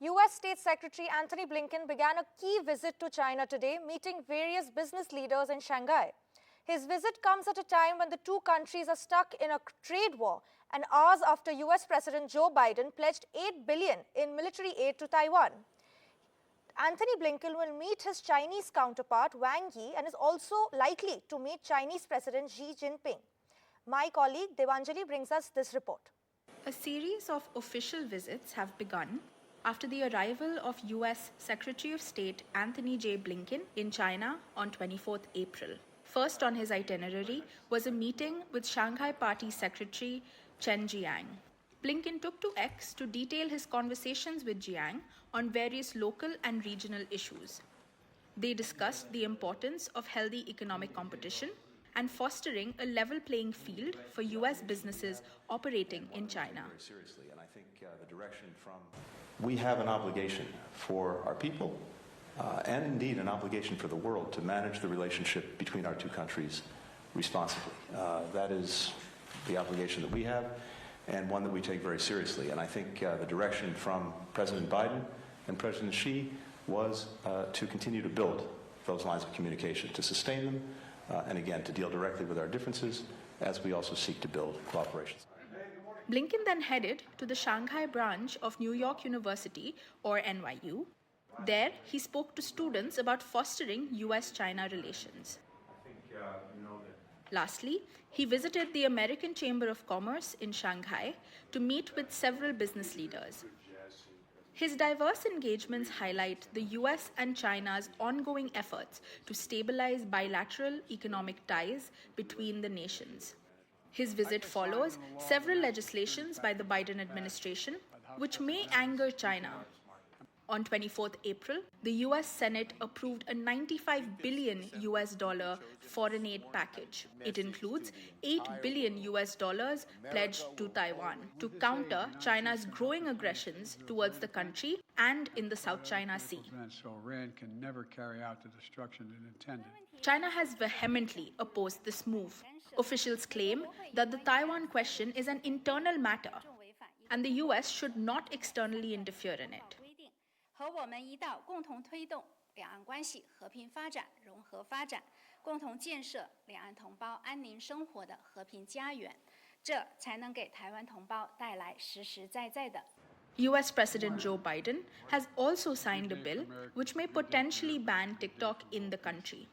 US State Secretary Antony Blinken began a key visit to China today, meeting various business leaders in Shanghai. His visit comes at a time when the two countries are stuck in a trade war and hours after US President Joe Biden pledged $8 billion in military aid to Taiwan. Antony Blinken will meet his Chinese counterpart Wang Yi and is also likely to meet Chinese President Xi Jinping. My colleague Devanjali brings us this report. A series of official visits have begun after the arrival of US Secretary of State Antony J. Blinken in China on 24th April. First on his itinerary was a meeting with Shanghai Party Secretary Chen Jiang. Blinken took to X to detail his conversations with Jiang on various local and regional issues. They discussed the importance of healthy economic competition and fostering a level playing field for US businesses operating in China. Very seriously, and I think the direction from we have an obligation for our people and indeed an obligation for the world to manage the relationship between our two countries responsibly. That is the obligation that we have and one that we take very seriously. And I think the direction from President Biden and President Xi was to continue to build those lines of communication, to sustain them, and again, to deal directly with our differences as we also seek to build cooperation. Blinken then headed to the Shanghai branch of New York University, or NYU. There, he spoke to students about fostering US-China relations. Lastly, he visited the American Chamber of Commerce in Shanghai to meet with several business leaders. His diverse engagements highlight the US and China's ongoing efforts to stabilize bilateral economic ties between the nations. His visit follows several legislations by the Biden administration, which may anger China. On 24th April, the US Senate approved a $95 billion foreign aid package. It includes $8 billion pledged to Taiwan to counter China's growing aggressions towards the country and in the South China Sea. China has vehemently opposed this move. Officials claim that the Taiwan question is an internal matter, and the US should not externally interfere in it. 和我们一道共同推动两岸关系和平发展、融合发展，共同建设两岸同胞安宁生活的和平家园，这才能给台湾同胞带来实实在在的。US President Joe Biden has also signed a bill which may potentially ban TikTok in the country.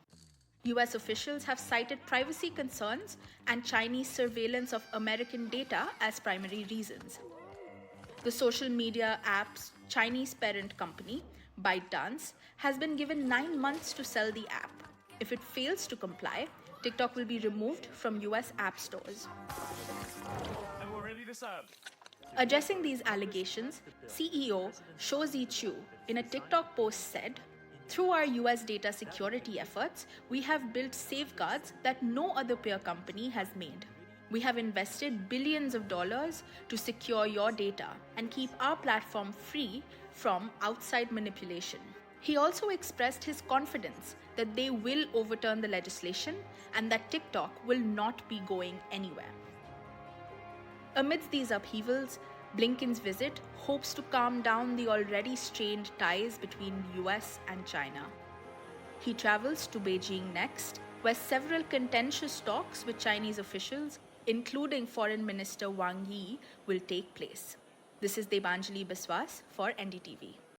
US officials have cited privacy concerns and Chinese surveillance of American data as primary reasons. The social media app's Chinese parent company, ByteDance, has been given 9 months to sell the app. If it fails to comply, TikTok will be removed from US app stores. And we're ready to serve. Addressing these allegations, CEO Shou Zi-chew in a TikTok post said, "Through our US data security efforts, we have built safeguards that no other peer company has made. We have invested billions of dollars to secure your data and keep our platform free from outside manipulation." He also expressed his confidence that they will overturn the legislation and that TikTok will not be going anywhere. Amidst these upheavals, Blinken's visit hopes to calm down the already strained ties between US and China. He travels to Beijing next, where several contentious talks with Chinese officials, including Foreign Minister Wang Yi, will take place. This is Devanjali Biswas for NDTV.